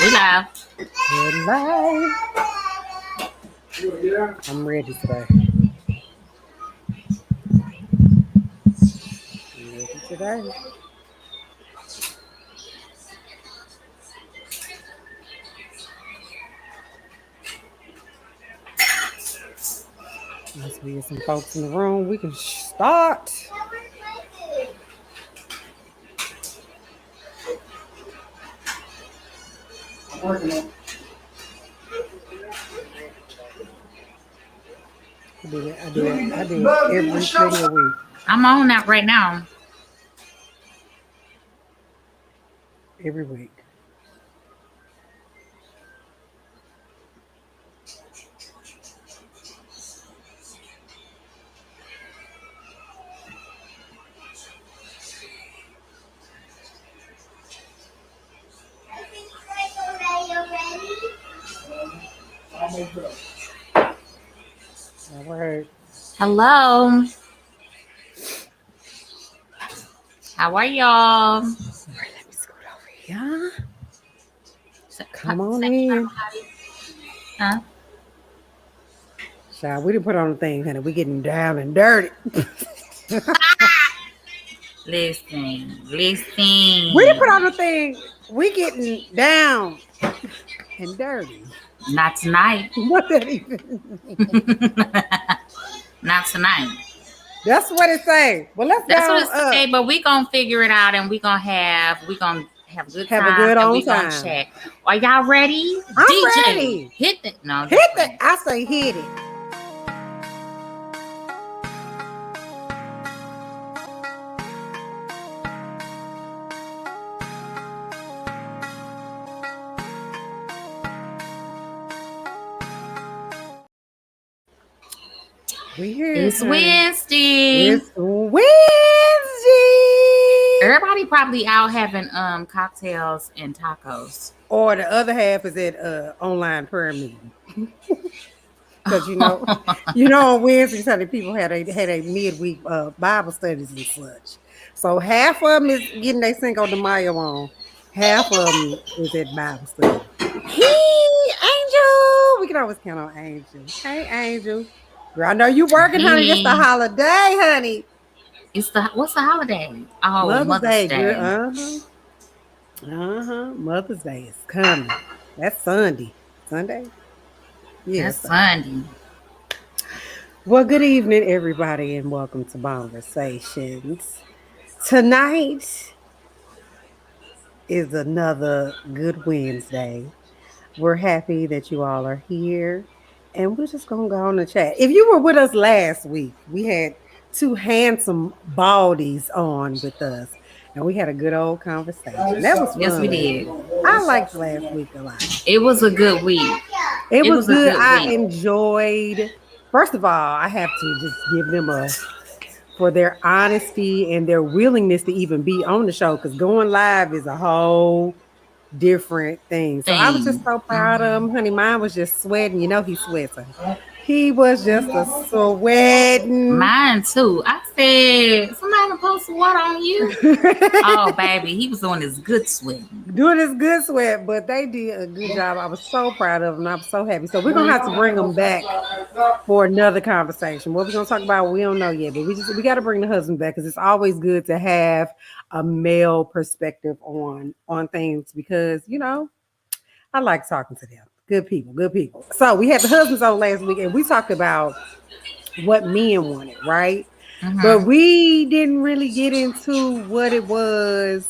We live. We're live. I'm ready today. I'm ready today. Once we get some folks in the room, we can start. I do that. I do that. I do it every single week. I'm on that right now. Every week. All right. Hello. How are y'all? All right. Let me scoot over here. Come on in. Huh? Child, we didn't put on the thing, honey. We getting down and dirty. Listen. We didn't put on the thing. We getting down and dirty. Not tonight. What that even mean? Not tonight. That's what it say. Well, let's That's go what it say. But we gonna figure it out, and we gonna have good time. Have a good and on we time. gonna chat. Are y'all ready? I'm DJ, ready. hit it. No, Hit it. I say hit it. We here. It's Wednesday. It's Wednesday. Everybody probably out having cocktails and tacos. Or the other half is at online prayer meeting. Because on Wednesdays, how the people had a midweek Bible studies and such. So half of them is getting their Cinco de Mayo on. Half of them is at Bible study. Angel. We can always count on Angel. Hey, Angel. Girl, I know you working, honey. It's the holiday, honey. What's the holiday? Oh, Mother's Day. Girl. Mother's Day is coming. That's Sunday. Sunday? Yeah, that's Sunday. Well, good evening, everybody, and welcome to BOMBversation. Tonight is another good Wednesday. We're happy that you all are here, and we're just going to go on and chat. If you were with us last week, we had two handsome baldies on with us, and we had a good old conversation. That was fun. Yes, we did. I liked last week a lot. It was a good week. It was good. I enjoyed. First of all, I have to just give them for their honesty and their willingness to even be on the show, because going live is a whole different thing. So I was just so proud of him, honey. Mine was just sweating. You know he sweats. He was just a sweating. Mine too. I said, somebody post some water on you. Oh, baby, he was doing his good sweat. But they did a good job. I was so proud of them. I was so happy. So we're gonna have to bring them back for another conversation. What we're gonna talk about, we don't know yet, but we got to bring the husband back, because it's always good to have a male perspective on things, because I like talking to them. Good people. So we had the husbands on last week, and we talked about what men wanted, right? Mm-hmm. But we didn't really get into what it was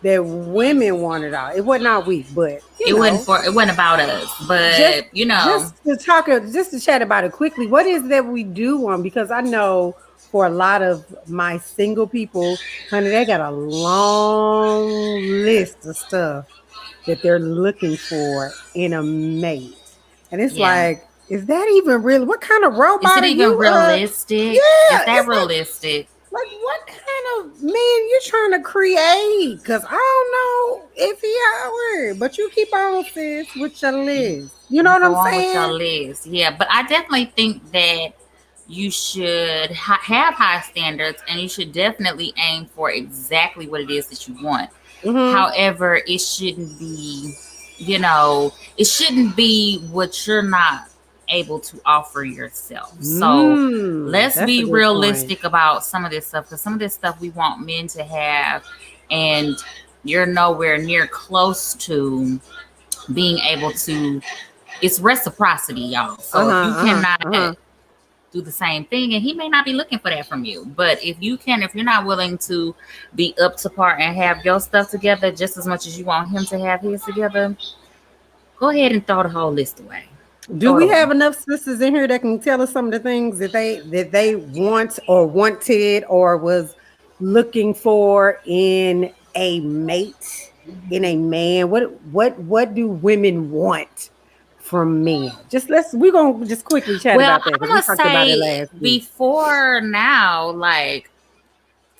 that women wanted. It wasn't our week, but it wasn't about us. But just to chat about it quickly. What is that we do want? Because I know for a lot of my single people, honey, they got a long list of stuff that they're looking for in a mate. And it's like, is that even real? What kind of robot is it even realistic? Is that realistic? Like, what kind of man you trying to create? Because I don't know if he out, but you keep on, sis, with your list. You know what I'm saying? With your list, yeah. But I definitely think that you should have high standards, and you should definitely aim for exactly what it is that you want. Mm-hmm. However, it shouldn't be it shouldn't be what you're not able to offer yourself. So let's That's a be good point. realistic about some of this stuff, because some of this stuff we want men to have, and you're nowhere near close to being able to. It's reciprocity, y'all. So if you cannot Uh-huh. do the same thing, and he may not be looking for that from you, but if you're not willing to be up to par and have your stuff together just as much as you want him to have his together, go ahead and throw the whole list away. Do Throw it we away. have enough sisters in here that can tell us some of the things that they want or wanted or was looking for in a mate, in a man? What do women want from men? We're gonna just quickly chat Well, about that I'm because we gonna talked about it say last week. before now, like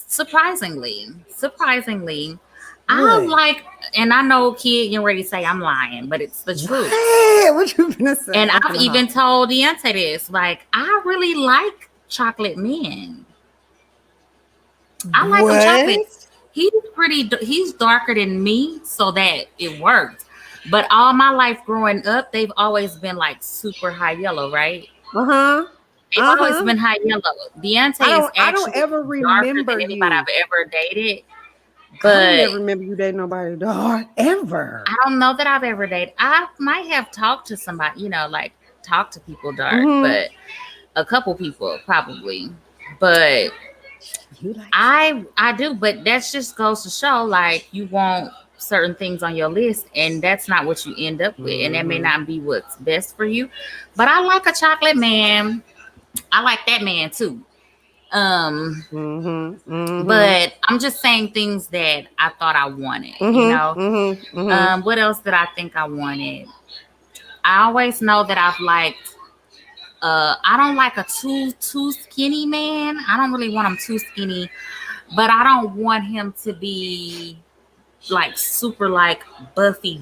surprisingly, I What? like, and I know, kid, you're ready to say I'm lying, but it's the truth. What you gonna say? And I'm I've gonna even holler. told Deontay this. Like, I really like chocolate men. I like them chocolate. What? He's darker than me, so that it worked. But all my life growing up, they've always been like super high yellow, right? Uh-huh. They've always Uh-huh. been high yellow. I Deontay is don't I don't actually ever darker than remember anybody you. I've ever dated. I don't But ever remember you dating nobody dark ever. I don't know that I've ever dated. I might have talked to somebody, like talk to people dark, Mm-hmm. but a couple people probably. But You like I do, but that just goes to show like you want certain things on your list, and that's not what you end up with, and that may mm-hmm. not be what's best for you. But I like a chocolate man. I like that man too. Um, Mm-hmm. Mm-hmm. but I'm just saying things that I thought I wanted. Mm-hmm. Mm-hmm. Mm-hmm. What else did I think I wanted? I always know that I've liked. I don't like a too skinny man. I don't really want him too skinny, but I don't want him to be like super like buffy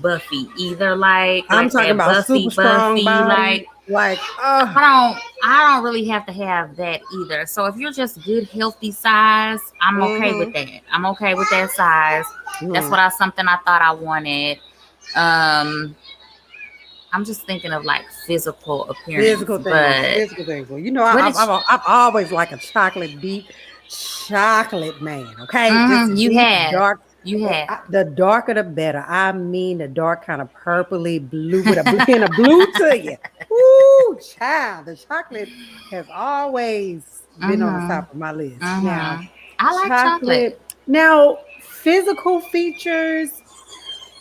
either, I'm like talking that about super strong buffy body. like Like, I don't really have to have that either. So if you're just good healthy size, I'm okay with mm-hmm. that. I'm okay with that size. That's Mm-hmm. something I thought I wanted. um I'm just thinking of like physical appearance, Physical things. but Physical things. Well, what is I've always like a chocolate deep chocolate man. Okay, just you deep have dark. you have The darker the better. I mean the dark kind of purpley blue with a hint of blue to you. Ooh, child. The chocolate has always been on the mm-hmm, top of my list. Now, mm-hmm. I like chocolate. chocolate. Now, physical features.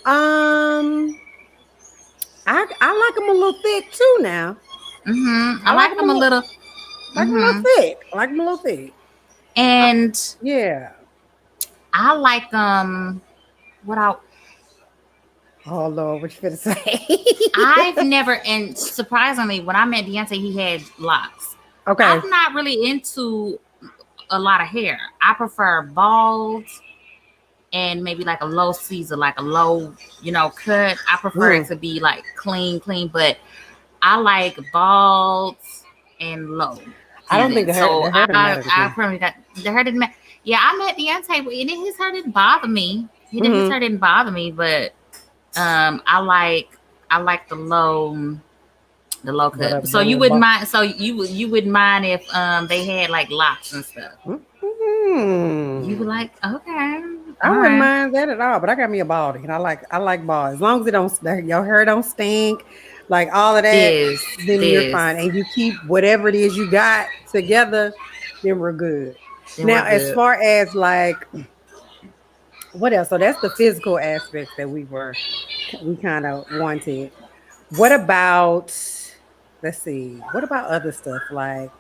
Um, I like them a little thick too. Now, Mm-hmm. I I like like them a them a little little. like them a little Mm-hmm. thick. I like them a little thick. Uh, And yeah. I like what Oh Lord, what you finna say? I've never, and surprisingly, when I met Deontay, he had locks. Okay. I'm not really into a lot of hair. I prefer bald and maybe like a low Caesar, like a low, cut. I prefer it Mm. to be like clean, but I like bald and low I don't think even. So the hair don't matter to I me. probably got the hair didn't matter. Yeah, I met Deontay, and his hair didn't bother me. His Mm-hmm. hair didn't bother me, but I like the low cut. So you wouldn't mind. So you wouldn't mind if they had like locks and stuff. You Mm-hmm. were like, okay, I all wouldn't right. mind that at all, but I got me a baldy, and I like bald. As long as it don't your hair don't stink, like all of that, then you're This, fine. And you keep whatever it is you got together, then we're good. then we're Now, as good. far as like what else? So that's the physical aspects that we kind of wanted. What about let's see, what about other stuff? Like,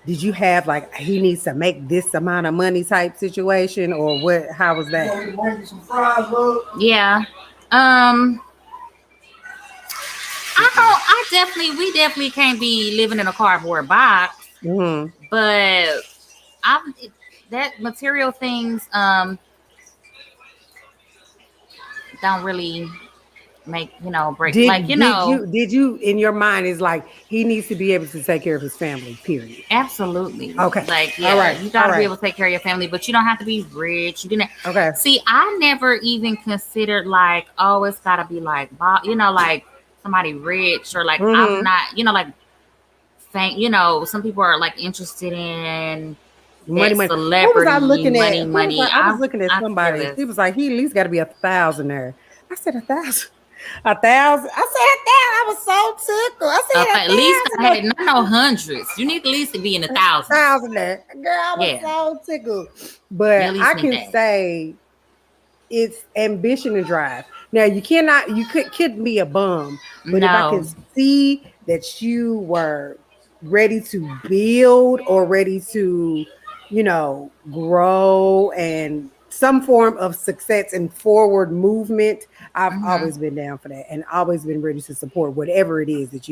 did you have like he needs to make this amount of money type situation, or what? How was that? Yeah. Um. I don't. We definitely can't be living in a cardboard box. Mm-hmm. But I'm that material things don't really. make, break, like, Did you in your mind is like he needs to be able to take care of his family, period. absolutely. Okay. Like, All yeah, right. you All got to be right. able to take care of your family, but you don't have to be rich. You didn't Okay. see. I never even considered like, oh, it's got to be like, like somebody rich or like I'm Mm-hmm. not, like, some people are like interested in Money, that money. What was I celebrity looking at? money, What was money. I was looking at I could care somebody. less. He was like, he at least got to be 1,000 there. I said 1,000. 1,000. I said 1,000. I was so tickled. I said At least I 1,000. had not no hundreds. You need at least to be in the thousands. 1,000 there. Girl, I was Yeah, so tickled. you But at least I need can that. say it's ambition and drive. Now you couldn't be a bum, but if I can No. see that you were ready to build or ready to, grow and some form of success and forward movement, I've Hmm. always been down for that and always been ready to support whatever it is that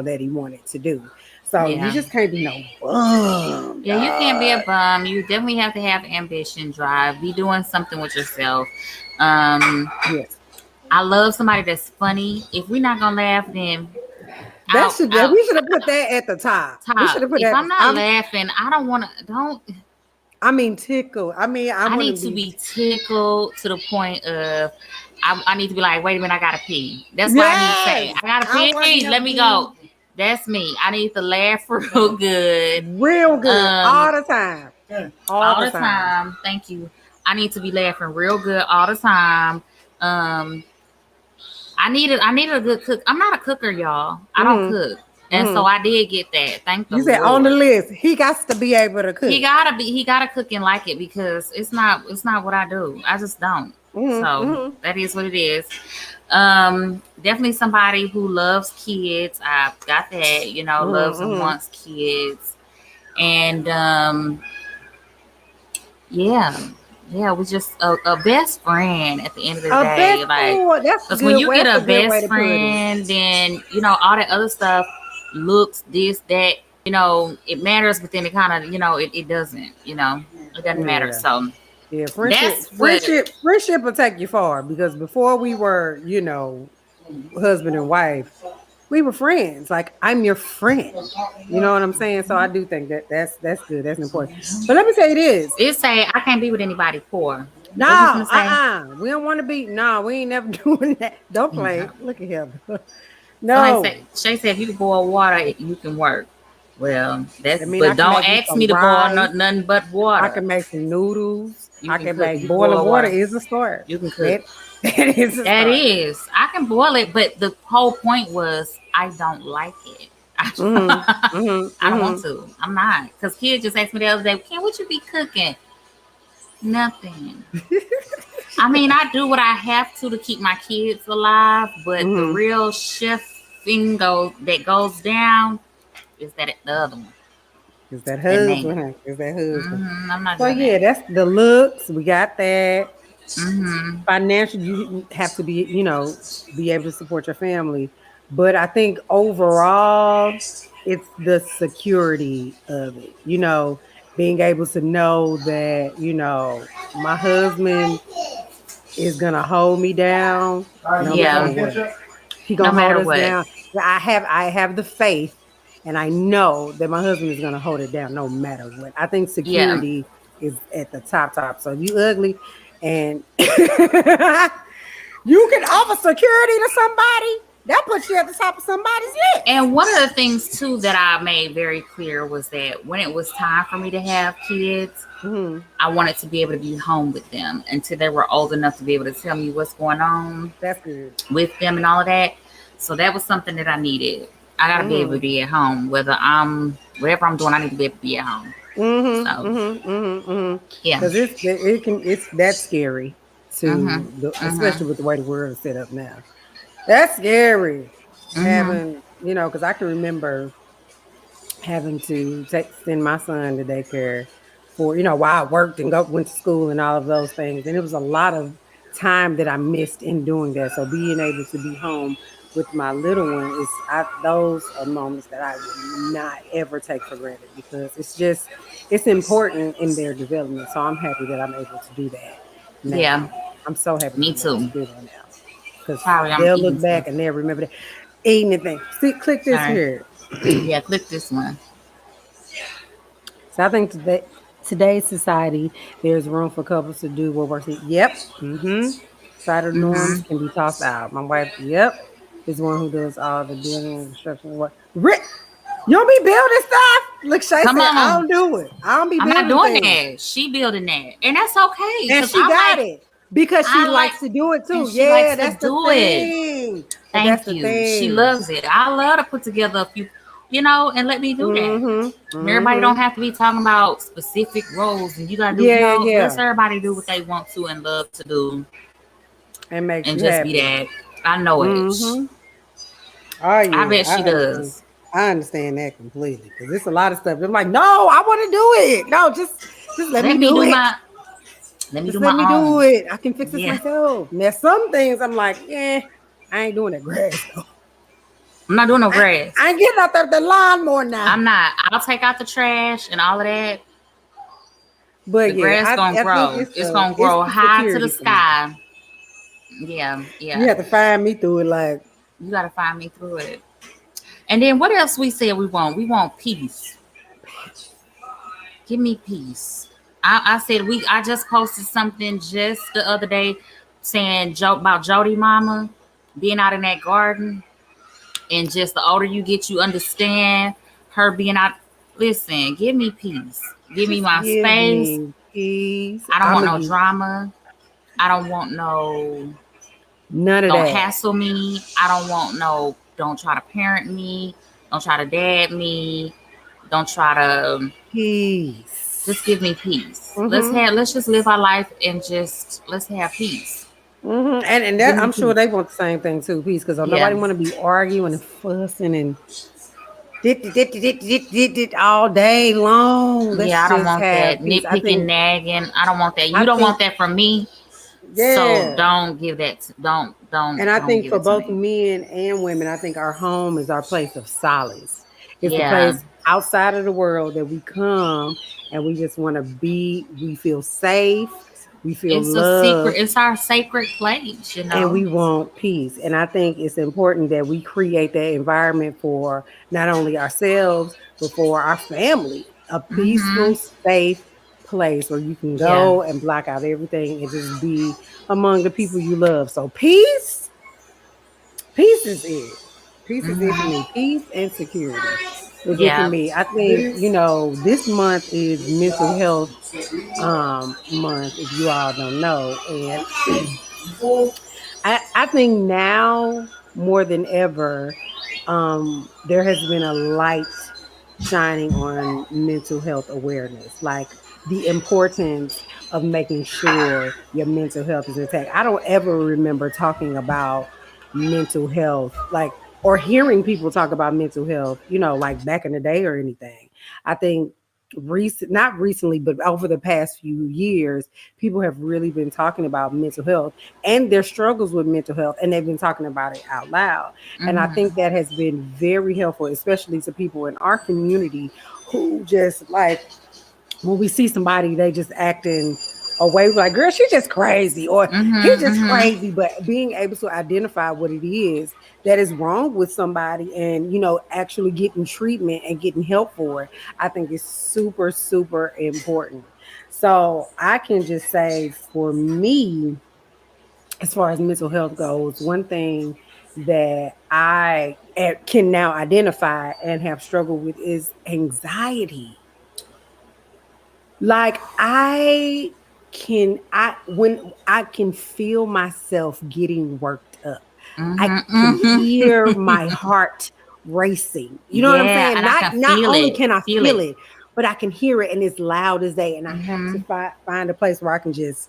that he wanted to do. So you Yeah. just can't be no bum, Yeah, you can't be a dog. bum. You definitely have to have ambition, drive, be doing something with yourself. Um, Yes. I love somebody that's funny. If we're not gonna laugh, then That out, should out, we should have put that at the top. We should top. have put If that. I'm not laughing, I don't want to. Don't. I mean tickle. I mean I I want need to to be. be tickled to the point of I need to be like, wait a minute, I gotta pee. That's what I need to say. Yes, I gotta I want pee. to Let me be go. That's me. I need to laugh real good. real good Um, all the time. All all the the time. time. Thank you. I need to be laughing real good all the time. Um, I needed a good cook. I'm not a cooker, y'all. I don't Hmm. cook. And so Hmm. I did get that. Thank the You said on the Lord. list. He got to be able to cook. He gotta cook and like it because it's not what I do. I just don't. Hmm. So Hmm. that is what it is. Definitely somebody who loves kids. I've got that, loves and Hmm. wants kids. And yeah. Yeah, we just a best friend at the end of the A best. day. Like, Oh, that's a because when good you way. get That's a a good way best to put it. friend, then, all that other stuff, looks, this, that, it matters, but then it kind of, it doesn't, it doesn't matter. Yeah. So Yeah. Friendship. that's what, Friendship will take you far because before we were, husband and wife, we were friends. Like I'm your friend. You know what I'm saying? So I do think that that's good. That's important. But let me say this. it say, I can't be with anybody poor. No, What you gonna say? We don't want to be. No, we ain't never doing that. Don't play. Look at him. Somebody No. say, Shay said, if you can boil water, you can work. Well, I that's, mean, I but can don't make me ask me some to boil rice. nothing but I water. can make some noodles. You I can can cook. make You can boil boiling water water. is a start. You can cook. That that is a That start. is, I can boil it, but the whole point was I don't like it. Mm-hmm. Mm-hmm. I don't want Mm-hmm. to. I'm not. Because kids just asked me the other day, Ken, what you be cooking? Nothing. I mean, I do what I have to keep my kids alive, but the Mm-hmm. real chef thing that goes down is that the other one, Is that that man. husband? Huh? Is that husband? I'm not So doing yeah, that. that's the looks. We got that. Hmm. Financial, you have to be, be able to support your family. But I think overall, it's the security of it. Being able to know that, my husband is gonna hold me down no matter Yeah. what. He No gonna hold matter us what. down. I have the faith, and I know that my husband is gonna hold it down no matter what. I think Yeah. security is at the top. So if you ugly and you can offer security to somebody, that puts you at the top of somebody's list. And one of the things too that I made very clear was that when it was time for me to have kids, Hmm. I wanted to be able to be home with them until they were old enough to be able to tell me what's going on That's good. with them and all of that. So that was something that I needed. I gotta be able to Hmm. be at home, whatever I'm doing, I need to be able to be at home. Mm-hmm. So Mm-hmm. Mm-hmm. Mm-hmm. yeah. Because it's that scary Mhm. especially Mhm. with the way the world is set up now. That's scary. Mhm. Having, because I can remember having to send my son to daycare for, while I worked and went to school and all of those things. And it was a lot of time that I missed in doing that. So being able to be home with my little one those are moments that I will not ever take for granted because it's important in their development. So I'm happy that I'm able to do that Yeah. now. I'm so happy that Me I'm able to too. do that now. because Sorry, I'm they'll eating look back stuff. and they'll remember that. Eating the thing. See, click this Sorry. here. Yeah, click this one. So I think today's society, there's room for couples to do what works. Yep. Mm-hmm. Societal norms Mm-hmm. can be tossed out. My wife, yep, is one who does all the building and construction work. You don't be building stuff? Look, Shay Come said, I on. don't do it. I don't be I'm not building doing things. that. She building that. And that's okay. And Cause she got it because she I like likes to do it and too. she Yeah, likes to that's the do it. thing. But that's Thank the you. She thing. loves it. I love to put together a few, and let me do that. Mm-hmm. And everybody don't Mm-hmm. have to be talking about specific roles and you gotta do, Yeah, let yeah. everybody do what they want to and love to do It makes and you just be happy. that. I know it. Mm-hmm. Oh I yeah, bet she I understand. does. I understand that completely because it's a lot of stuff. I'm like, no, I want to do it. No, just let Let me me do do it. my let me Just do let my me do own. it. I can fix this Yeah. myself. Now, some things I'm like, yeah, I ain't doing that grass though. I'm not doing no I, grass. I ain't getting out there with the lawnmower now. I'm not. I'll take out the trash and all of that. The But yeah, grass gonna I think grow. It's gonna it's grow the high to the security for me. sky. Yeah, You yeah. have to find me through it. Like, You gotta find me through it. And then what else we said we want? We want peace. Give me peace. I said I just posted something just the other day saying about Jody Mama being out in that garden and just the older you get, you understand her being out. Listen, give me peace. Give me just my give space. me peace. I don't I'm want gonna no get drama. I don't want no. none of Don't that. hassle me. I don't want no. Don't try to parent me. Don't try to dad me. Don't try to just Peace. give me peace. Mm-hmm. Let's just live our life and just let's have peace. Mm-hmm. And Give that me I'm sure they peace. want the same thing too, peace, because nobody Yeah. want to be arguing and fussing and dit all day long. Yeah, Let's I don't just want have that peace. nitpicking, nagging. I don't want that. I You don't think, want that from me. So yeah. don't give that. And I Don't think give for it to both me. men and women, I think our home is our place of solace. It's the Yeah. place outside of the world that we come and we just want to be, we feel safe, we feel It's a secret. loved, It's our sacred place. and we want peace. And I think it's important that we create that environment for not only ourselves, but for our family, a Mm-hmm. peaceful, safe place where you can Yeah. go and block out everything and just be among the people you love. So peace is it. Peace is it for me. Mm-hmm. Peace and security is it for Yeah. me. I think, this month is mental health month, if you all don't know. And I think now more than ever, there has been a light shining on mental health awareness, like the importance of making sure your mental health is intact. I don't ever remember talking about mental health, like, or hearing people talk about mental health, like back in the day or anything. I think not recently, but over the past few years, people have really been talking about mental health and their struggles with mental health, and they've been talking about it out loud. And I think Mm-hmm. that has been very helpful, especially to people in our community who just like, when we see somebody, they just acting away, like, girl, she's just crazy, or he's Mm-hmm. just Mm-hmm. crazy. But being able to identify what it is that is wrong with somebody, and actually getting treatment and getting help for it, I think is super, super important. So I can just say, for me, as far as mental health goes, one thing that I can now identify and have struggled with is anxiety. Like, I when I can feel myself getting worked up. I can hear my Mm-hmm. heart racing. You know what I'm Yeah, saying? and I Not can not feel only it. can I Feel feel it. it, but I can hear it, and it's loud as day. And I have to Mm-hmm. find a place where I can just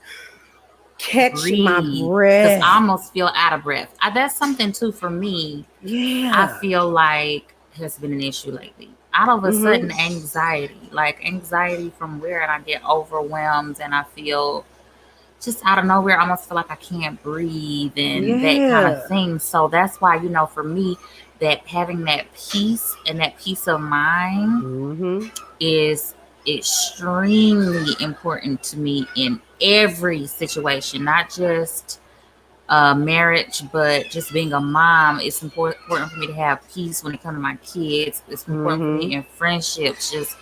catch my Breathe. Because I breath. almost feel out of breath. That's something too for me. I Yeah. feel like has been an issue lately. Out of a Mm-hmm. sudden, anxiety, like anxiety from where, and I get overwhelmed, and I feel just out of nowhere, I almost feel like I can't breathe and that kind of Yeah. thing. So that's why, for me, that having that peace and that peace of mind Mm-hmm. is extremely important to me in every situation, not just marriage, but just being a mom, it's important for me to have peace when it comes to my kids. It's important for me Mm-hmm. in friendships, just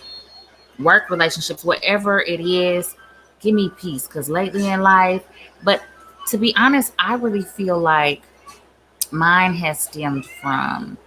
work relationships, whatever it is. Give me peace, because lately in life, but to be honest, I really feel like mine has stemmed from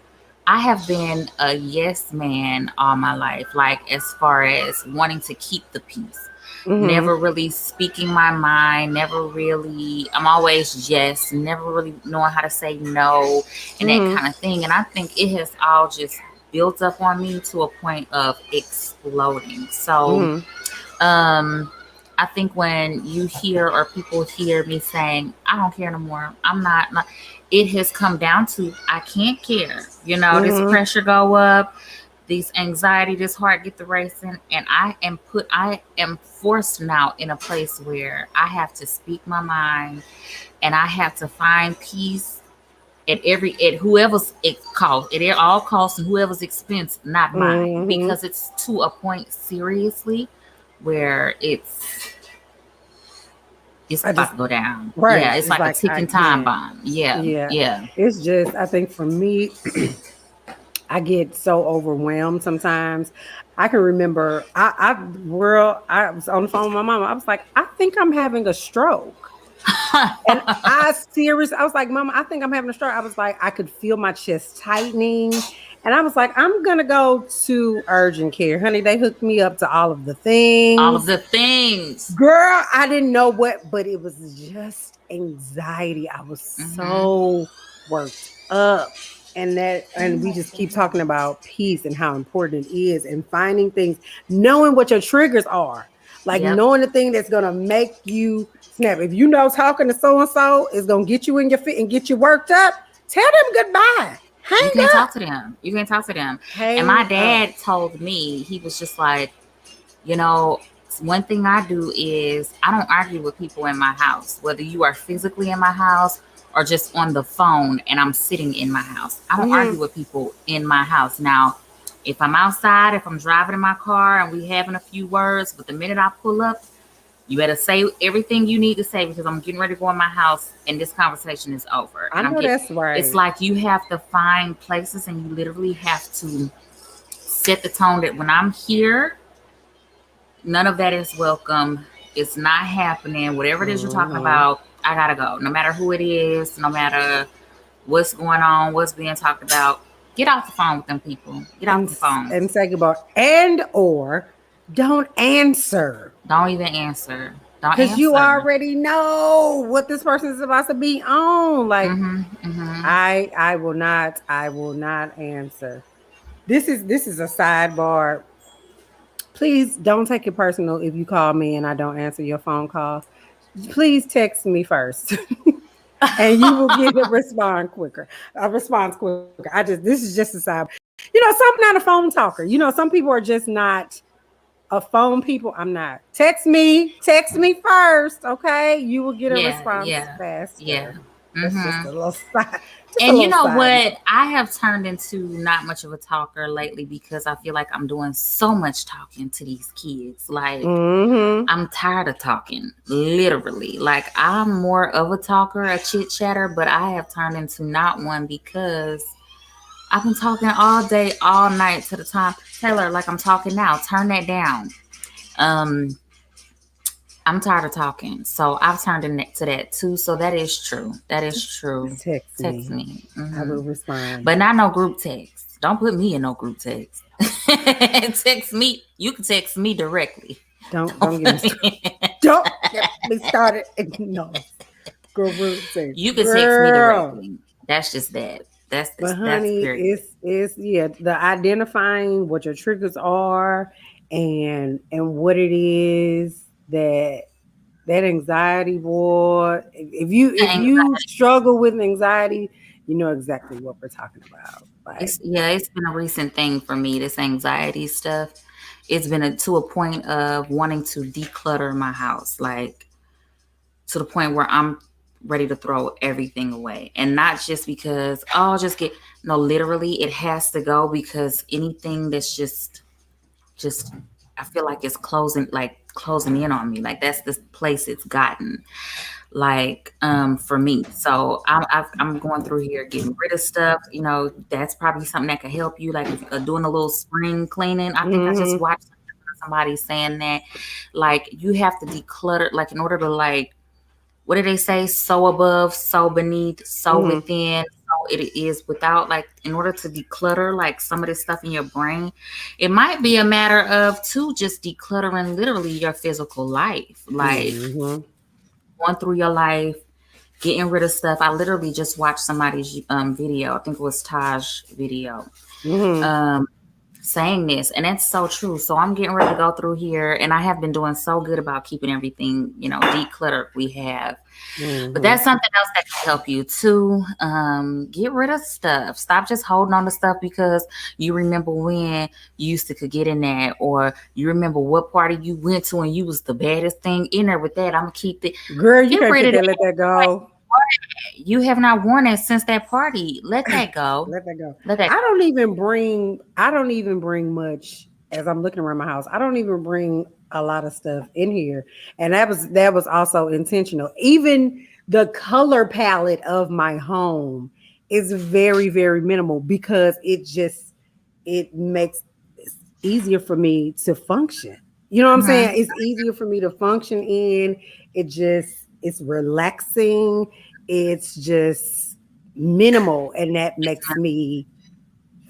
I have been a yes man all my life, like as far as wanting to keep the peace. Mm-hmm. Never really speaking my mind, never really, I'm always yes, never really knowing how to say no and that Mm-hmm. kind of thing. And I think it has all just built up on me to a point of exploding. So, Mm-hmm. um, I think when you hear or people hear me saying, I don't care no more, I'm not, it has come down to I can't care. You know, this Mm-hmm. pressure go up, this anxiety, this heart get the racing, and I am forced now in a place where I have to speak my mind and I have to find peace at whoever's it cost, at all costs and whoever's expense, not mine, Mm-hmm. because it's to a point seriously where it's I about just to go down. right. Yeah, it's It's like a like I ticking time can't. bomb. Yeah, Yeah. yeah. It's just I think for me, I get so overwhelmed sometimes. I can remember I was on the phone with my mama. I was like, I think I'm having a stroke. And I was like, Mama, I think I'm having a stroke. I was like, I could feel my chest tightening. And I was like, I'm gonna go to urgent care. Honey, they hooked me up to all of the All of things. the things. Girl, I didn't know what, but it was just anxiety. I was Mm-hmm. so worked up. And we just keep talking about peace and how important it is and finding things, knowing what your triggers are. Like Yep. knowing the thing that's gonna make you snap. If you know talking to so and so is gonna get you in your fit and get you worked up, tell them goodbye. You Hang can't up. talk to them. You can't talk to them. And my Hang up. dad told me, he was just like, you know, one thing I do is I don't argue with people in my house, whether you are physically in my house or just on the phone and I'm sitting in my house. I don't Mm-hmm. argue with people in my house. Now, if I'm outside, if I'm driving in my car and we having a few words, but the minute I pull up, you better say everything you need to say because I'm getting ready to go in my house and this conversation is over. I And I'm know get that's it's right. like you have to find places and you literally have to set the tone that when I'm here, none of that is welcome. It's not happening. Whatever it is you're talking Mm-hmm. about, I gotta go. No matter who it is, no matter what's going on, what's being talked about, get off the phone with them people. Get off and them phones. and say goodbye and or don't answer Don't even answer. Don't because you answer. already know what this person is about to be on. Like Mhm. Mhm. I will not answer. This is a sidebar. Please don't take it personal if you call me and I don't answer your phone call. Please text me first. And you will get a response quicker. This is just a side. Some not a phone talker. Some people are just not a phone people. I'm not. Text me first, okay? You will get a Yeah. response Yeah. Yeah. faster. That's just Mhm. a little side, just a And you little know side what? note. I have turned into not much of a talker lately because I feel like I'm doing so much talking to these kids. Like, Mm-hmm. I'm tired of talking, literally. Like, I'm more of a talker, a chit chatter, but I have turned into not one because I've been talking all day, all night to the time. Taylor, like I'm talking now, turn that down. Um, I'm tired of talking. So I've turned into that too. So that is true. That is true. Just text Text me. me. I will respond. But not no group text. Don't put me in no group text. Text me. You can text me directly. Don't Don't don't get me put started. me. Don't get me started. No, group text, You can text me girl. directly. That's just that. But That's honey, period. it's yeah, the identifying what your triggers are and what it is that anxiety war. If you Anxiety. struggle with anxiety, you know exactly what we're talking about. Like, It's been a recent thing for me. This anxiety stuff. It's been to a point of wanting to declutter my house, like to the point where I'm ready to throw everything away, and not just because oh, I'll just get no. Literally, it has to go because anything that's just I feel like it's closing in on me. Like that's the place it's gotten. like for me. So I'm going through here getting rid of stuff. You know, that's probably something that could help you, like if, doing a little spring cleaning. I think I just Mm-hmm. watched somebody saying that like you have to declutter, like in order to like, what do they say, sow above, sow beneath, sow Mm-hmm. within. So it is without, like, in order to declutter like some of this stuff in your brain, it might be a matter of too just decluttering literally your physical life, like Mm-hmm. going through your life, getting rid of stuff. I literally just watched somebody's video. I think it was Taj video. Mm-hmm. Um, saying this, and that's so true. So I'm getting ready to go through here, and I have been doing so good about keeping everything, decluttered we have. But Mm-hmm. that's something else that can help you too. Get rid of stuff. Stop just holding on to stuff because you remember when you used to could get in that, or you remember what party you went to and you was the baddest thing in there with that. I'm gonna keep it. Girl, you Get can't rid take of that. Let that. that go. You have not worn it since that party. Let that go. Let that go. Let that I go. don't even bring. I don't even bring much. As I'm looking around my house, I don't even bring a lot of stuff in here, and that was also intentional. Even the color palette of my home is very very minimal because it makes it easier for me to function. You know what I'm saying? Hmm. It's easier for me to function in. It's relaxing. It's just minimal, and that makes me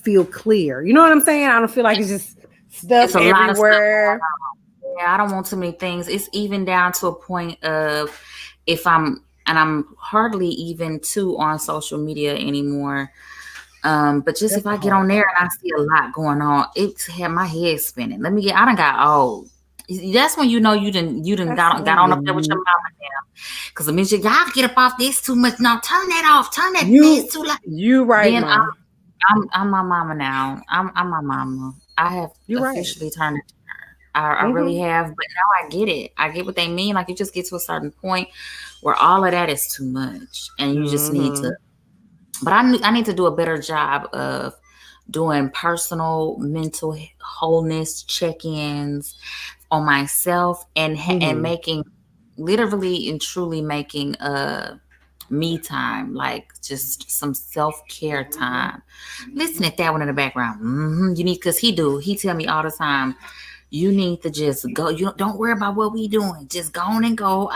feel clear. You know what I'm saying? I don't feel like it's just stuff It's a lot of stuff going everywhere. on. Yeah, I don't want too many things. It's even down to a point of, if I'm hardly even too on social media anymore. But just if That's the I get hard on there part. and I see a lot going on, it's had my head spinning. I done got old. That's when you done That's got when on up there with your mama now. Cause the minute y'all get up off this too much, no, turn that off, turn that this you too loud. you right, Then ma. I'm my mama now. I'm my mama. I have You right. officially turned it. I really Mm-hmm. have, but now I get it. I get what they mean. Like, you just get to a certain point where all of that is too much, and you just need to. Mm-hmm. But I need to do a better job of doing personal mental wholeness check-ins on myself, and Mm-hmm. making, literally and truly making me time, like just some self-care time. Listen at that one in the background. You need, because he tell me all the time, you need to just go. You don't worry about what we doing. Just go on and go.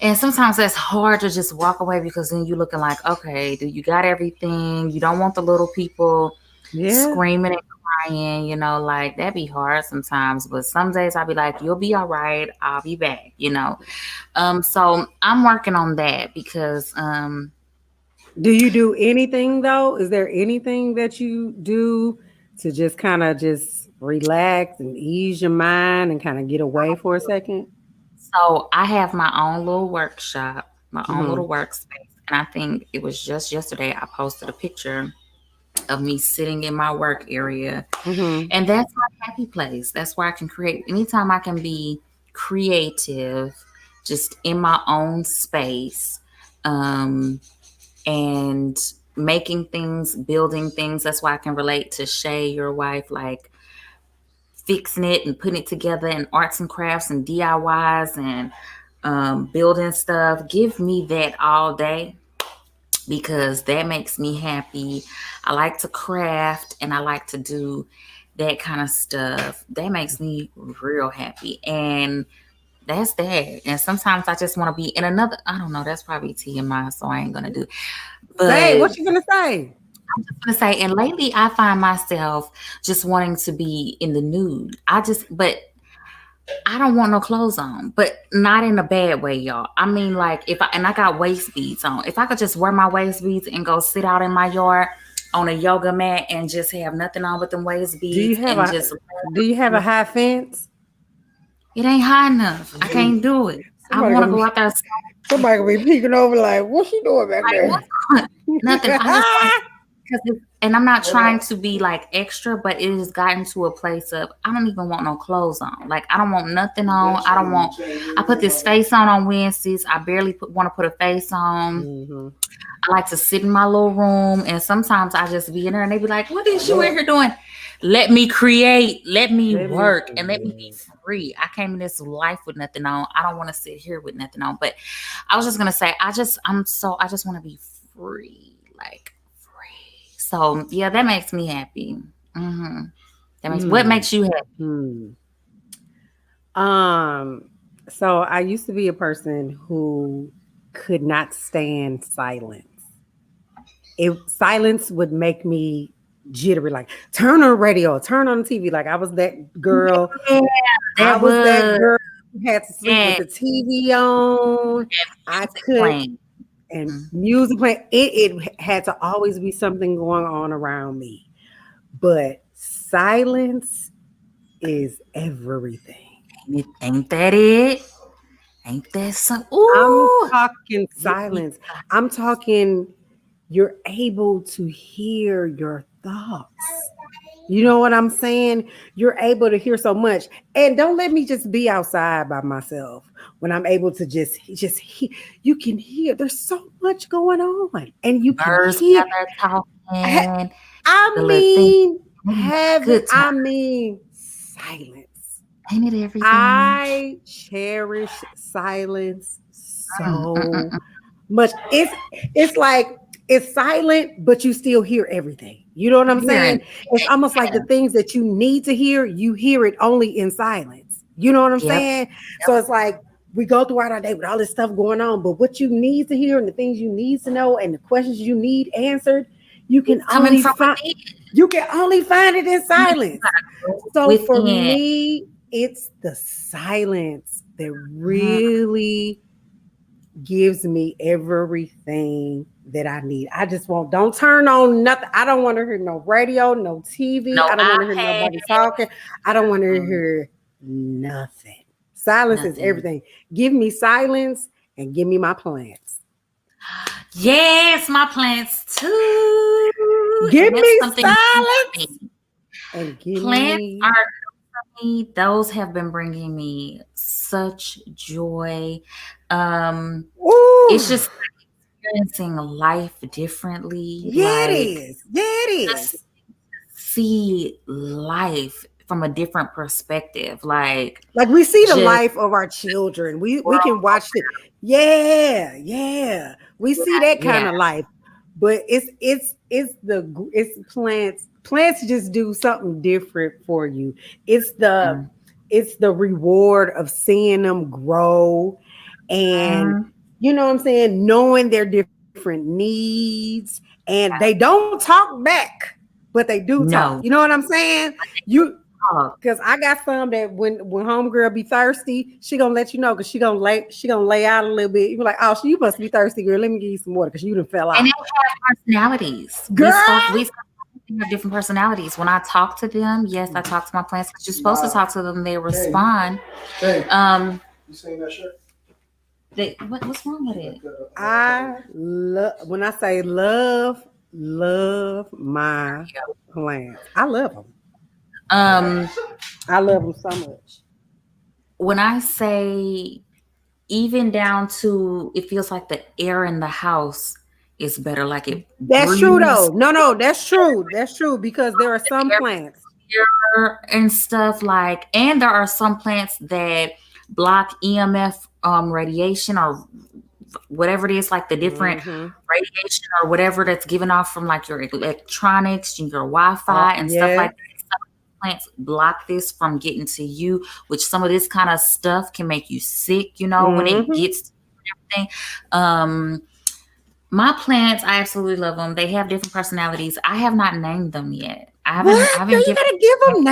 And sometimes that's hard to just walk away, because then you looking like, okay, do you got everything? You don't want the little people Yeah. screaming and crying, like that be hard sometimes. But some days I'll be like, you'll be all right. I'll be back. So I'm working on that because Do you do anything though? Is there anything that you do to just kind of just relax and ease your mind and kind of get away for a second? so I have my own little workshop, my own Mm-hmm. little workspace. And I think it was just yesterday I posted a picture of me sitting in my work area. Mm-hmm. And that's my happy place. That's where I can create. Anytime I can be creative, just in my own space, um, and making things, building things. That's why I can relate to Shay, your wife, like fixing it and putting it together, and arts and crafts and DIYs, and building stuff. Give me that all day, because that makes me happy. I like to craft, and I like to do that kind of stuff. That makes me real happy. And that's that. And sometimes I just want to be in another, I don't know, that's probably TMI, so I ain't gonna do it. Say But what you gonna say? I'm just gonna say, and lately I find myself just wanting to be in the nude. But I don't want no clothes on, but not in a bad way, y'all. I mean, like, I got waist beads on. If I could just wear my waist beads and go sit out in my yard on a yoga mat and just have nothing on but them waist Do you beads have and a just, Do you have a high fence? it ain't high enough. I can't do it. I Somebody want to gonna go be out there. somebody gonna be peeking over like, what's she doing back Like, there? what's going? Nothing. I just want to. and I'm not trying to be like extra, but it has gotten to a place of I don't even want no clothes on. Like I don't want nothing on. I don't want. I put this face on Wednesdays. I barely want to put a face on. Mm-hmm. I like to sit in my little room, and sometimes I just be in there, and they be like, "What is you in here doing?" Let me create, let me Let me work, and let me be see. free. I came in this life with nothing on. I don't want to sit here with nothing on. But I was just gonna say, I just want to be free, like free. So yeah, that makes me happy. hmm That makes what Mm. makes you happy? Hmm. Um, so I used to be a person who could not stand silence. Silence would make me jittery, like turn on the radio, turn on the TV. Like I was that girl. Yeah, I that was that was girl who had to sleep with yeah, the TV on. I music could playing. and Mhm. music playing. It had to always be something going on around me. But silence is everything. Ain't that it? Ain't that some? I'm Ooh, talking give me. silence. I'm talking you're able to hear your thoughts. You know what I'm saying? You're able to hear so much. And don't let me just be outside by myself when I'm able to just hear. You can hear there's so much going on and you can Birds hear. together I talking, the I little thing. mean, Mm, heaven, good time. I mean, silence. Ain't it everything? I cherish silence Mm, mm, mm, so mm. much. It's like it's silent, but you still hear everything. You know what I'm Hearing. saying? It's almost like the things that you need to hear, you hear it only in silence. You know what I'm Yep. saying? Yep. So it's like we go throughout our day with all this stuff going on, but what you need to hear and the things you need to know and the questions you need answered, you can It's coming only from find it in within. silence. So for Within. me, it's the silence that Mhm. really gives me everything that I need. I just want don't turn on nothing. I don't want to hear no radio, no TV. No I don't want to hear iPad. nobody talking. I don't want to Mm, hear nothing. Silence is nothing. everything. Give me silence and give me my plants. Yes, my plants too. Give And that's me something new for me. silence and give Plants me are those have been bringing me such joy. Um, it's ooh. just experiencing life differently, Yeah, it like is. Yeah, it just is. see life from a different perspective, like Like we see the just life of our children. We can world. watch it. Yeah, yeah. We see that Yeah, kind of life. But it's plants. Plants just do something different for you. It's the mm, it's the reward of seeing them grow and mm, you know what I'm saying, knowing their different needs and they don't talk back, but they do talk. You no, know what I'm saying? You oh, Cause I got some that when homegirl be thirsty, she gonna let you know because she gonna lay out a little bit. You be like, oh, you must be thirsty, girl. Let me give you some water because you done fell and out. they have personalities. Girl, We have different personalities. When I talk to them, yes, I talk to my plants because you're supposed to talk to them. They respond. Um, You seen that shirt? what's wrong with it? I love when I say love my plants. I love them. Um, I love them so much. when I say even down to it feels like the air in the house is better, like it That's true breathes though. No, that's true. That's true because there are some air plants. and stuff like, and there are some plants that block EMF radiation or whatever it is, like the different Hmm. radiation or whatever that's given off from like your electronics and your Oh Wi-Fi and stuff yeah. like that. Some plants block this from getting to you, which some of this kind of stuff can make you sick, when it Hmm. gets to everything. Um, my plants, I absolutely love them. They have different personalities. I have not named them yet. I What? Girl, haven't you given gotta give them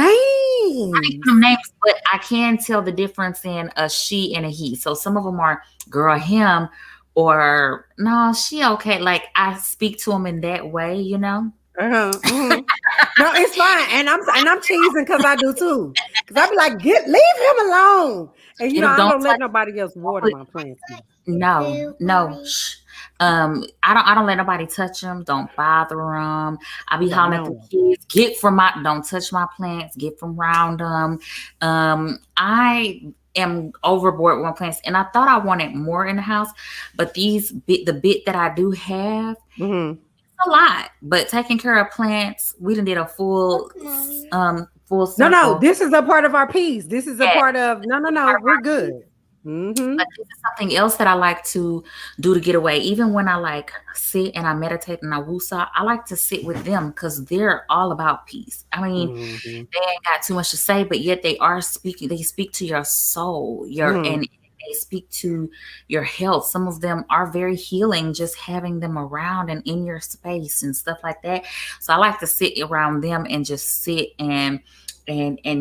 them names. names, but I can tell the difference in a she and a he. So some of them are girl, him, or no, she okay. Like I speak to them in that way. Uh-huh. Mhm. No, it's fine. And I'm teasing because I do too. Because I be like, leave him alone. And And I don't don't let touch nobody else water it. my plants. Now. No, no. Shh. I don't let nobody touch them. Don't bother them. I be Like hollering at the no. kids. Get from my. Don't touch my plants. Get from around them. I am overboard with plants, and I thought I wanted more in the house, but the bit that I do have, Mm-hmm. it's a lot. But taking care of plants, we done did a full No, no, circle. this is a part of our piece. This is a Yeah, part of no, no, no. part of We're our good. piece. Mm-hmm. But this is something else that I like to do to get away. Even when I like sit and I meditate and I woosah, I like to sit with them because they're all about peace. I mean, Mm-hmm. they ain't got too much to say, but yet they are speaking. They speak to your soul, Mm-hmm. and they speak to your health. Some of them are very healing, just having them around and in your space and stuff like that. So I like to sit around them and just sit and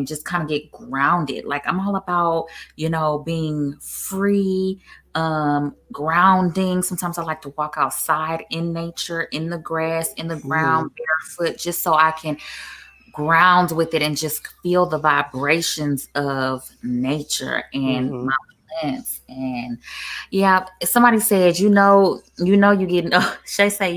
just kind of get grounded. Like I'm all about, being free, grounding. Sometimes I like to walk outside in nature, in the grass, in the Mm-hmm. ground, barefoot, just so I can ground with it and just feel the vibrations of nature and Mm-hmm. my plants. And yeah, somebody said, you getting Shay say,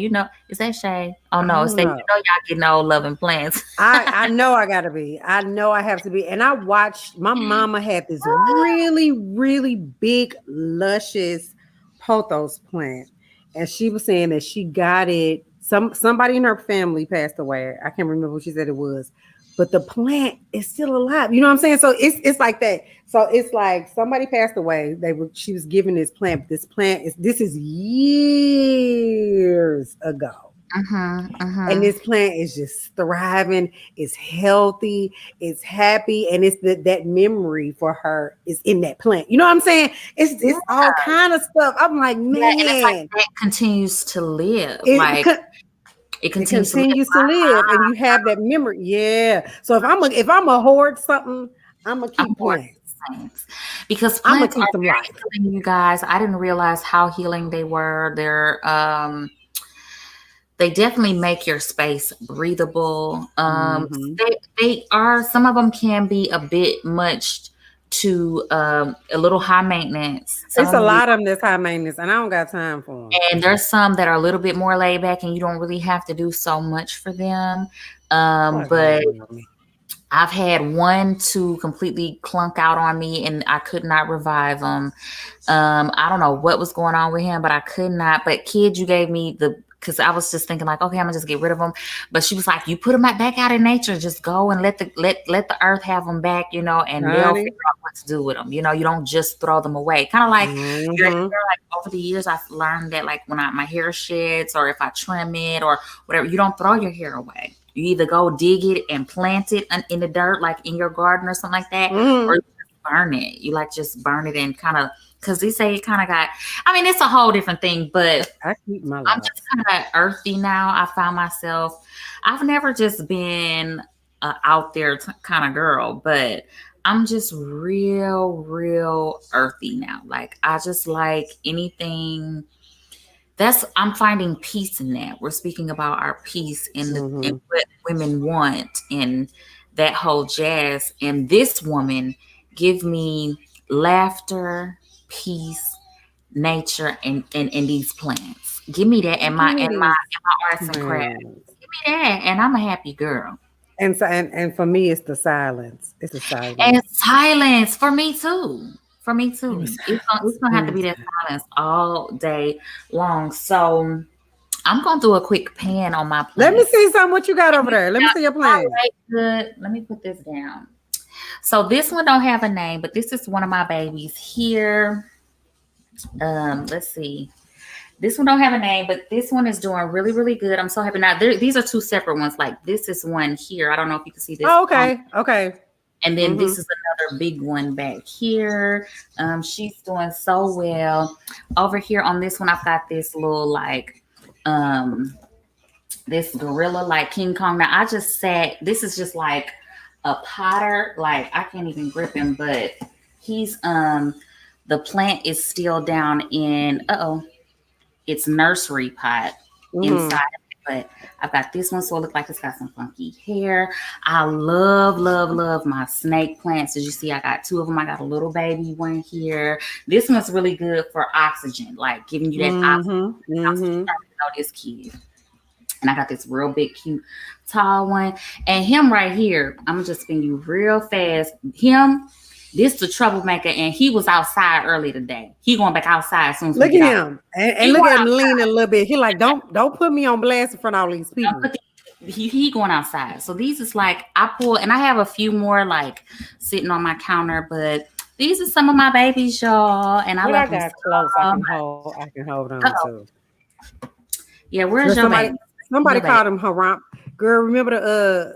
is that Shay? Oh I no, it don't say, know. y'all getting old loving plants. I know I gotta be. I know I have to be. And I watched my mama had this really, really big, luscious pothos plant. And she was saying that she got it. Somebody in her family passed away. I can't remember what she said it was. But the plant is still alive. You know what I'm saying? So it's like that. So it's like somebody passed away. She was given this plant. This is years ago, Mm-hmm, and mm-hmm. this plant is just thriving, it's healthy, it's happy, and it's that memory for her is in that plant. You know what I'm saying? It's all kind of stuff. I'm like, Yeah, and it's like man, that continues to live. it Like co- it it continues to live. continues to live, and you have that memory. Yeah. So if I'm a hoard something, I'm gonna I'm keep more plants. plants because I'm gonna plants are keep them very life. healing, you guys. I didn't realize how healing they were. They definitely make your space breathable. Hmm. They are, some of them can be a bit much to a little high maintenance. Some It's of a them be, lot of them that's high maintenance, and I don't got time for them. and there's some that are a little bit more laid back, and you don't really have to do so much for them. But I've had one to completely clunk out on me, and I could not revive him. I don't know what was going on with him, but I could not. But kid, you gave me because I was just thinking like, okay, I'm gonna just get rid of them. But she was like, you put them back out in nature, just go and let the earth have them back, and they'll Honey. figure out what to do with them. You don't just throw them away. Kind of like your hair. Hmm. Like over the years, I've learned that like when my hair sheds or if I trim it or whatever, you don't throw your hair away. You either go dig it and plant it in the dirt, like in your garden or something like that, or Hmm. you just burn it. You like just burn it and kind of, because they say it kind of got, I mean, it's a whole different thing, but I keep my I'm just locks. kind of earthy now. I found myself, I've never just been a out there kind of girl, but I'm just real earthy now. Like, I just like anything I'm finding peace in that. We're speaking about our peace and Hmm. what women want and that whole jazz. And this woman give me laughter, peace, nature, and these plants. Give me that and my Give me and my these and my arts and crafts. plans. Give me that, and I'm a happy girl. And so and for me it's the silence. It's the And silence. silence for me too. For me Give me too. It's silence. gonna Give have to me be that silence. silence all day long. So I'm gonna do a quick pan on my Let me plants. see something what you got over there. Let me Yeah, see your all plan. right, good. Let me put this down. So this one don't have a name, but this is one of my babies here. Let's see. This one don't have a name, but this one is doing really good. I'm so happy. Now these are two separate ones. Like this is one here. I don't know if you can see this Oh, palm. okay. Okay. And then Mm-hmm. this is another big one back here. She's doing so well. Over here on this one, I've got this little like um this gorilla like King Kong. Now I just sat, this is just like a potter, like I can't even grip him, but he's the plant is still down in its nursery pot Mm-hmm. inside. But I've got this one, so it looks like it's got some funky hair. I love, love, love my snake plants. As you see, I got two of them. I got a little baby one here. This one's really good for oxygen, like giving you that oxygen. I'm still trying to know this kid. And I got this real big, cute, tall one. And him right here, I'm gonna just spin you real fast. Him, this the troublemaker, and he was outside early today. He going back outside as soon as Look we at get out. him. And look at him leaning a little bit. He like, don't put me on blast in front of all these people. He going outside. So these is like, I pull, and I have a few more like sitting on my counter, but these are some of my babies, y'all. And I love them. Got close. I can hold on to. Yeah, where's your baby? Somebody called him Haram. Girl, remember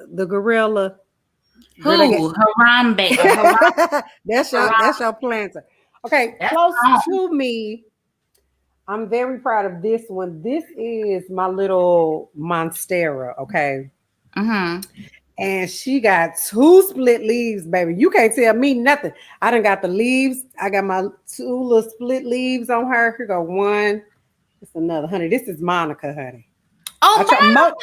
the gorilla? Who? Harambe. That's your planter. Okay, close to me. I'm very proud of this one. This is my little Monstera, okay? And she got 2 split leaves, baby. You can't tell me nothing. I done got the leaves. I got my 2 little split leaves on her. Here go one. It's another, honey. This is Monica, honey. Oh, most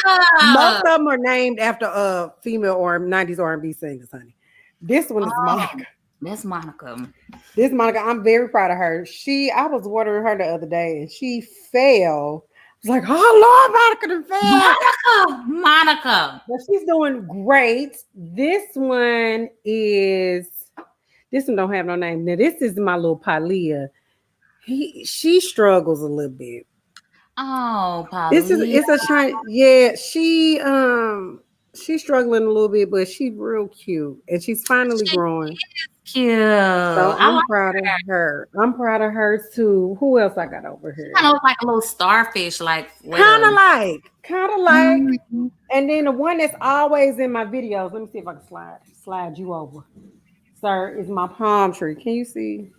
of them are named after female or 90s R&B singers, honey. This one is Monica. That's Monica. This Monica, I'm very proud of her. I was watering her the other day and she fell. I was like, oh Lord, Monica fell. Monica. But she's doing great. This one don't have no name. Now this is my little Palia. She struggles a little bit. Oh, Palia. It's a shiny. Yeah, she's struggling a little bit, but she's real cute and she's finally growing. Cute. So I'm proud of her. I'm proud of her too. Who else I got over here? Kind of like a little starfish, like kind of like. Mm-hmm. And then the one that's always in my videos. Let me see if I can slide you over, sir. Is my palm tree. Can you see?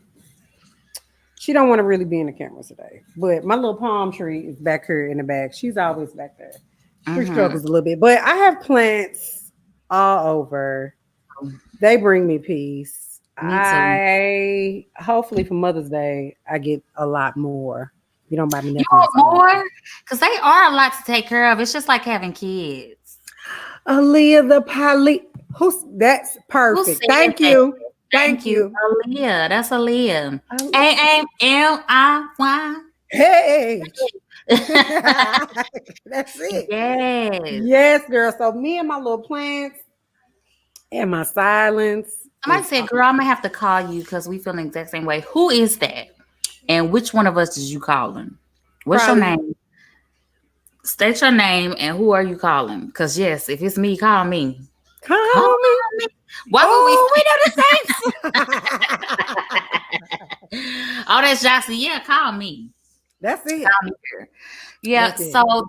She don't want to really be in the camera today, but my little palm tree is back here in the back. She's always back there. She struggles a little bit, but I have plants all over. They bring me peace. Hopefully for Mother's Day, I get a lot more. You don't buy me nothing. You want more? Because they are a lot to take care of. It's just like having kids. Aaliyah the Pilot. That's perfect. Thank you. Thank you. Aaliyah. That's Aaliyah. A-A-L-I-Y. Hey. That's it. Yes, girl. So me and my little plants and my silence. Somebody said, girl, I'm going to have to call you because we feel the exact same way. Who is that? And which one of us is you calling? What's your name? State your name and who are you calling? Because, yes, if it's me, call me. Call me. What we know the same. Oh, that's Jossie. Yeah, call me. That's it. Call me here. Yeah,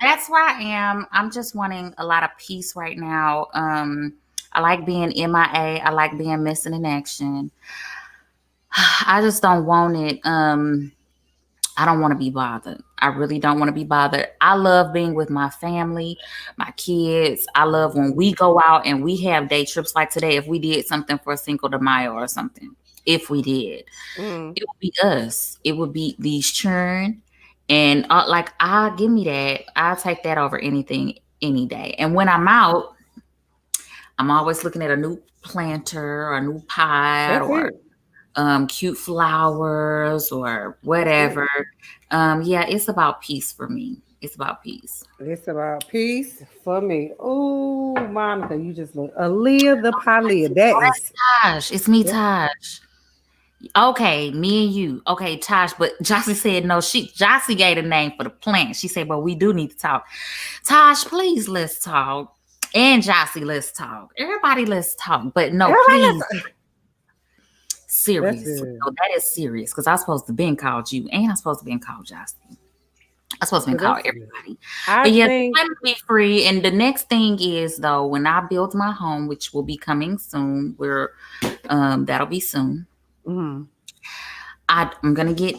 that's where I am. I'm just wanting a lot of peace right now. I like being MIA. I like being missing in action. I just don't want it. I don't want to be bothered. I really don't want to be bothered. I love being with my family, my kids. I love when we go out and we have day trips like today. If we did something for Cinco de Mayo or something, if we did, it would be us. It would be these children. And give me that. I'll take that over anything, any day. And when I'm out, I'm always looking at a new planter or a new pot or cute flowers or whatever. It's about peace for me. It's about peace. It's about peace for me. Oh, Monica, you just look Aaliyah the Pilot. That's Tosh. It's me, Tosh. Okay, me and you. Okay, Tosh, but Jossie said no. Jossie gave a name for the plant. She said, but we do need to talk. Tosh, please, let's talk. And Jossie, let's talk. Everybody, let's talk. But no, please. Serious. So that is serious because I'm supposed to been called you and I'm supposed to been called Jossie. I'm supposed to be called everybody. But let me be free. And the next thing is though, when I build my home, which will be coming soon, that'll be soon. I'm gonna get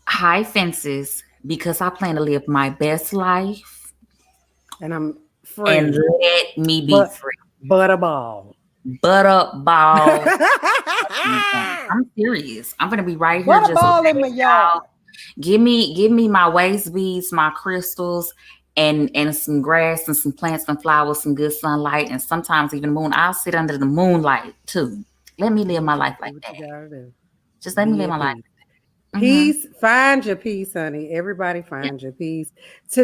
high fences because I plan to live my best life. And I'm free. And let me be free. Butterball. I'm serious. I'm gonna be right here. Butterball in my yard. Give me my waist beads, my crystals, and some grass and some plants and flowers, some good sunlight, and sometimes even moon. I'll sit under the moonlight too. Let me live my life Do like what you that. gotta do. Just let me Be live at my life. peace. Mm-hmm. Peace. Find your peace, honey. Everybody Yeah. find your peace.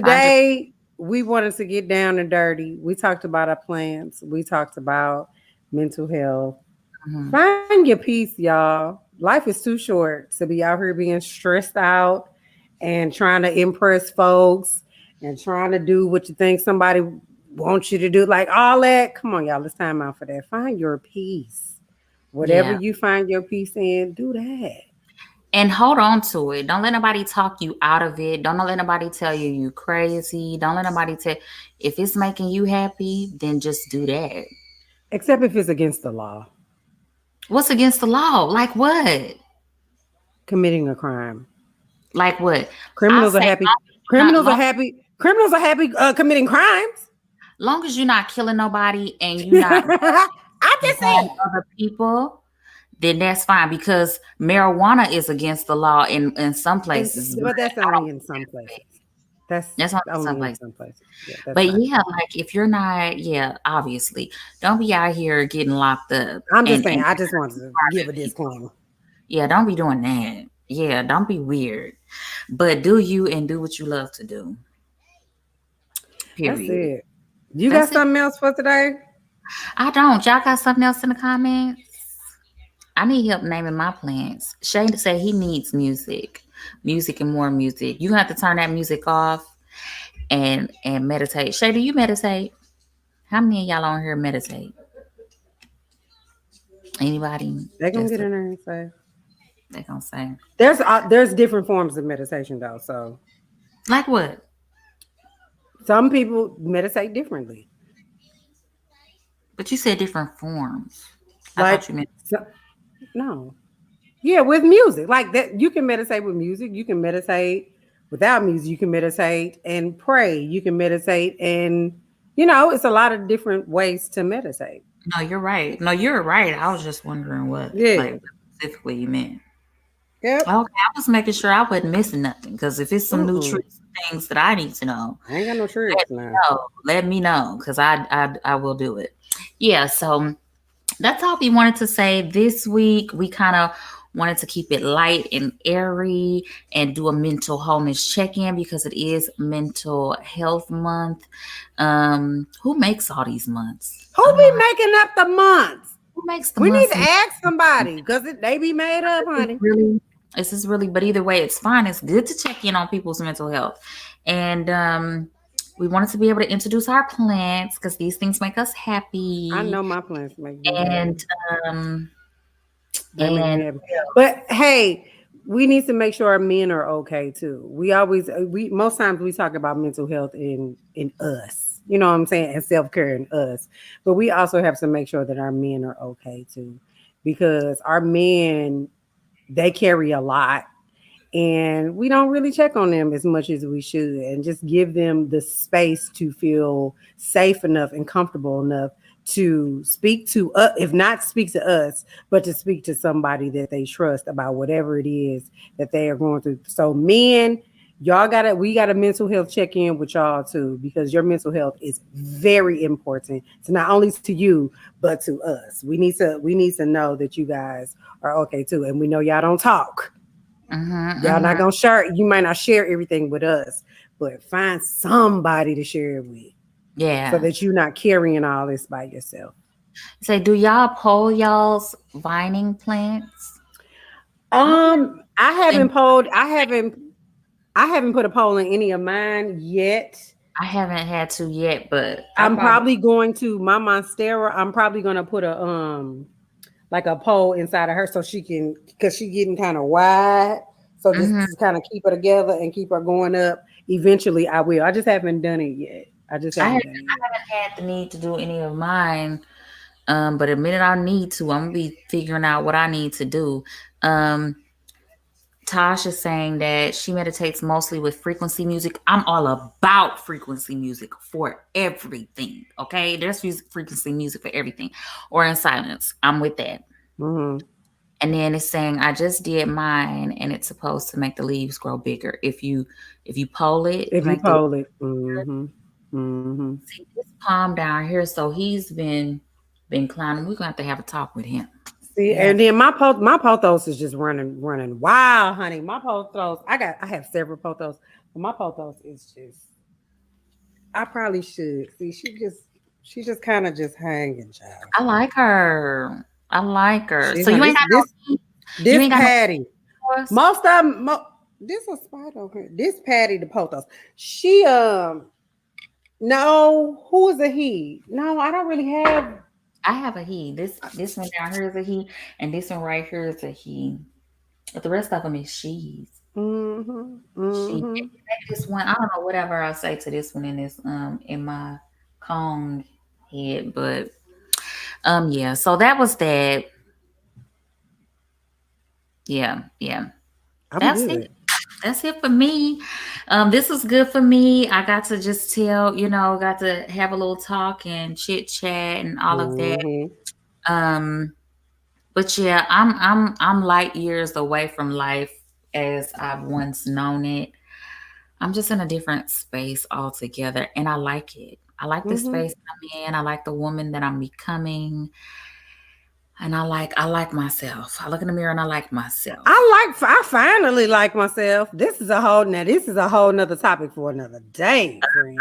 Find your. Today, we wanted to get down and dirty. We talked about our plants. We talked about mental health. Mhm. Find your peace, y'all. Life is too short to be out here being stressed out and trying to impress folks and trying to do what you think somebody wants you to do. Like all that. Come on, y'all. It's time out for that. Find your peace. Whatever Yeah. you find your peace in, do that. And hold on to it. Don't let nobody talk you out of it. Don't let nobody tell you you crazy. Don't let nobody tell. If it's making you happy, then just do that. Except if it's against the law, What's against the law? Like what? committing a crime. Like what? I Criminals are say happy. not Criminals are long, happy. Criminals are happy committing crimes. long as you're not killing nobody and you're not I just harm said. other people, then that's fine because marijuana is against the law in some places, but But that's I only don't in some places. That's that's only in some only in places. some places. Yeah, that's But not yeah, like if you're not, yeah, obviously, don't be out here getting locked up I'm just saying, and I just wanted to give a harming people. disclaimer. Yeah, don't be doing that. Yeah, don't be weird. But do you and do what you love to do. That's Period. it. You got That's it. something else for today? I don't. Y'all got something else in the comments? I need help naming my plants. Shane said he needs music, music and more music. You have to turn that music off and meditate. Shay, do you meditate? How many of y'all on here meditate? Anybody? They're gonna Just get in there and say they gonna say there's different forms of meditation though. So like what? some people meditate differently. But you said different forms. I Like thought you meant so, no, yeah, with music like that. You can meditate with music. You can meditate without music. You can meditate and pray. You can meditate and it's a lot of different ways to meditate. no. You're right. No, you're right. I was just wondering what Yeah. like specifically you meant. Yep. Okay, I was making sure I wasn't missing nothing because if it's some new Mm-mm. tricks and things that I need to know, I ain't got no tricks let me now. know. Let me know because I will do it. Yeah. So that's all we wanted to say this week. We kind of wanted to keep it light and airy and do a mental wholeness check-in because it is mental health month. Who makes all these months? I Who don't be know making up the months? who makes the We need months. to ask somebody because they be made up, This is honey. really, this is really, but either way, it's fine. It's good to check in on people's mental health, and we wanted to be able to introduce our plants because these things make us I happy, know my plans make me happy. and um, They make me and happy. But hey, we need to make sure our men are okay too. We always we most times we talk about mental health in us. You know what I'm saying? And self-care in us. But we also have to make sure that our men are okay too. Because our men, they carry a lot and we don't really check on them as much as we should and just give them the space to feel safe enough and comfortable enough to speak to us, if not speak to us, but to speak to somebody that they trust about whatever it is that they are going through. So men, we gotta mental health check in with y'all too, because your mental health is very important to not only to you but to us. We need to know that you guys are okay too, and we know y'all don't talk. Y'all not mhm. gonna share. You might not share everything with us, but find somebody to share it with, so Yeah. that you're not carrying all this by yourself. Say, do y'all poll y'all's vining plants? I don't know. I And haven't polled. I haven't put a poll in any of mine yet. I haven't had to yet, but I I'm probably. probably going to my monstera. I'm probably gonna put a like a pole inside of her so she can, because she getting kind of wide. So just Mhm. to kind of keep her together and keep her going up. Eventually, I will. I just haven't done it yet. I just I haven't haven't, done it I yet. haven't had the need to do any of mine. But the minute I need to, I'm gonna be figuring out what I need to do. Um, Tosh is saying that she meditates mostly with frequency music. I'm all about frequency music for everything. Okay, there's frequency music for everything, or in silence. I'm with that. Mm-hmm. And then it's saying I just did mine, and it's supposed to make the leaves grow bigger. If you pull it, If you make the poll it. Mm-hmm. Mm-hmm. see this palm down here. So he's been climbing. We're gonna have to have a talk with him. See, Yeah, and then my pothos is just running wild, honey. My pothos, I have several pothos, but my pothos is just. I probably should see. She just kind of just hanging, child. I like her. I like her. See, So huh? you ain't This got this no, you this ain't got no Patty. yours? Most of them. This a spider here. This Patty the pothos. She no, who is a he? No, I don't really have. I have a he. This one down here is a he, and this one right here is a he. But the rest of them is she's. Mm-hmm. She Mm-hmm. this one. I don't know whatever I say to this one in this in my cone head, but yeah. So that was that. Yeah, yeah. I'm That's it. good. That's it for me. This was good for me. I got to just tell, got to have a little talk and chit chat and all of that. Mm-hmm. Um, but yeah, I'm light years away from life as I've once known it. I'm just in a different space altogether, and I like it. I like the Mm-hmm. space I'm in. I like the woman that I'm becoming, and I like myself. I look in the mirror and I like myself. I finally like myself. This is a whole nother topic for another day, friend.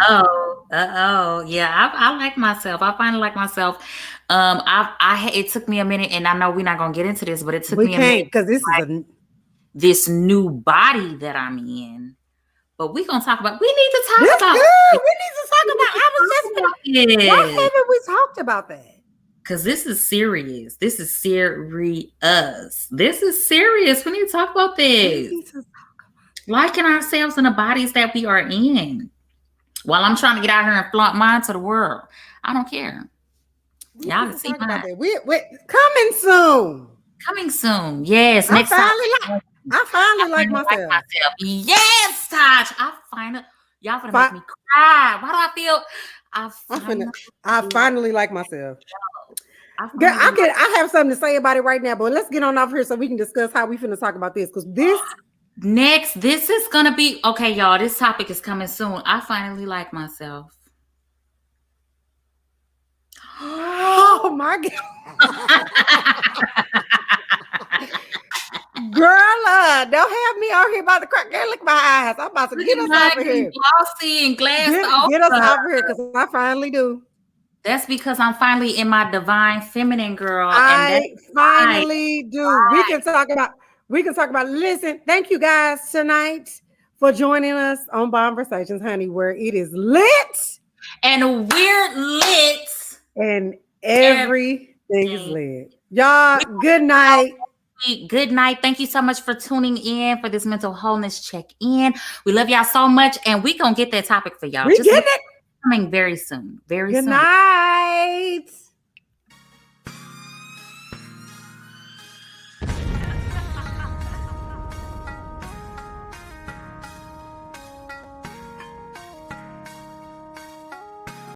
Yeah, I like myself. I finally like myself. It took me a minute, and I know we're not gonna get into this, but it took We me a minute can't because this is like a this new body that I'm in. But we gonna talk about. We need to talk this about good. it. We need to talk We about need I was to just talk gonna about it why haven't we talked about that? because this is serious. This is serious. This is serious. We need to talk about We this. need to Liking ourselves in the bodies that we are in. While I'm trying to get out here and flaunt mine to the world, I don't care. we Y'all need can to see talk about mine that. We coming soon. coming soon. Yes, I next time. finally like I I finally like finally like myself. myself. Yes, Taj. I finally. Y'all gonna make Fi- me cry. Why do I feel? I I'm finna finally I like. finally like myself. I Girl, finally like. I have something to say about it right now, but let's get on off here so we can discuss how we finna talk about this. Because this Next, this is gonna be okay, y'all. This topic is coming soon. I finally like myself. oh my god. Girl, don't have me out here about to crack. Girl, look at my eyes. I'm about to get Looking us off like of and here. glossy and glassed Get us over. off of here because I finally do. That's because I'm finally in my divine feminine girl, and that's I why. finally do. We can talk about listen, thank you guys tonight for joining us on Bombersations, honey, where it is lit And we're lit. and everything is Everything. lit. Y'all, good night. Good night. Thank you so much for tuning in for this mental wholeness check-in. We love y'all so much, and we gonna get that topic for y'all. We Just getting it. coming very soon. Very Good soon. night.